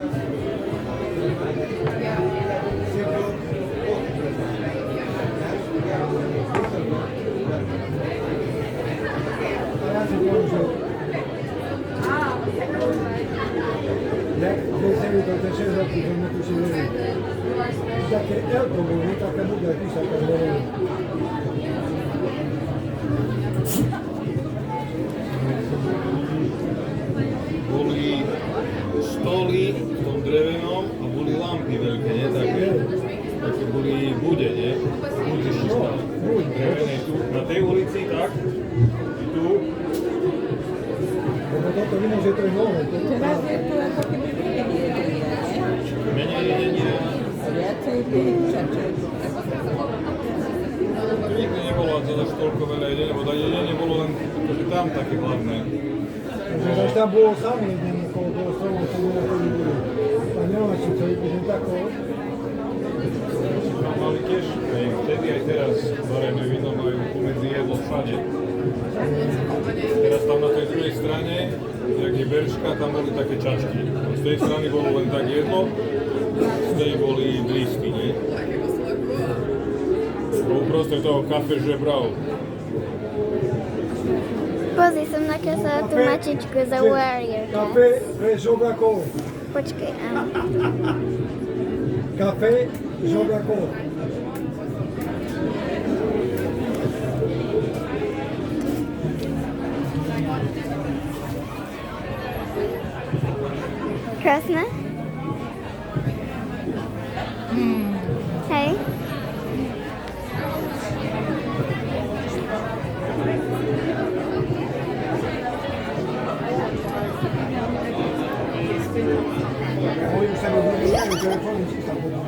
Jak wejdziemy do tej szerokiej, to my tu się nie takie elko mówi, taka druga pisa, taka nie Boli stoly v tom drevenom a boli lampy veľké, nie? Také boli bude, nie? Bude drevené tu, na tej ulici, tak? I tu. Lebo toto vidno, že to je nové. Teraz je tu ako keby Menej nie. viacej píčaček. Tu nikdy nebolo zase toľko veľa jedenia, bo jedenie bolo len akože tam také hlavné. Že až tam bolo samé jedenie okolo toho stromu, to bolo to ľudí. A nemáči, to je tako. Mali tiež, aj vtedy aj teraz varejné víno majú pomedzi jedlo všade. Teraz tam na tej druhej strane, jak je Berška, tam boli také čačky. Z tej strany bolo len tak jedlo, z tej boli blízky, nie? Uprostred toho kafe žebral. Pozri, som nakreslila tú mačičku za Warrior Cats. Kafe, žoga kolo. Počkaj, áno. Kafe, žoga kolo. Krásne? Hej. Oni už sa vyvíjajú telefóny, či sa budú.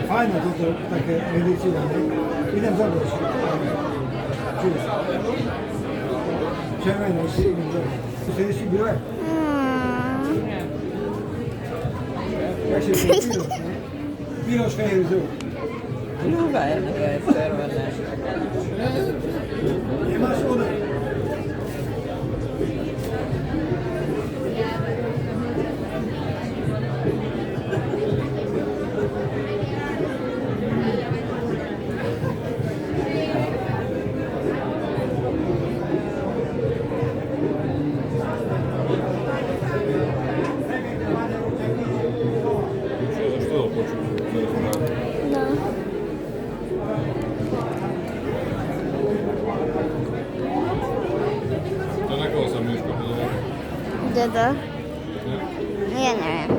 Fajno toto také medicína, ne? Idem za mnou. Čuj. Červené, si idem za mnou. Chceš si bílé? Jak się to piloš, ne? Piloška je vzor. Ľúba je červené. Nemáš voda? Čo za čo počuť? No. To na koho sa Miško podľa? Dedo? Ja neviem.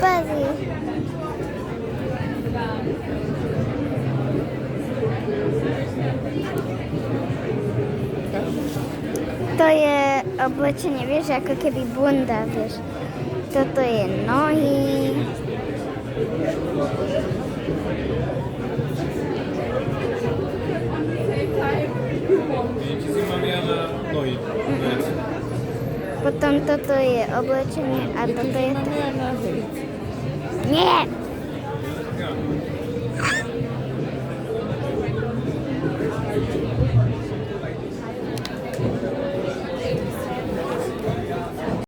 Pozri. To je oblečenie, vieš, ako keby bunda, vieš. Toto je nohy. Ti si mám ja na nohy. Potom toto je oblečenie a toto je to. Nie!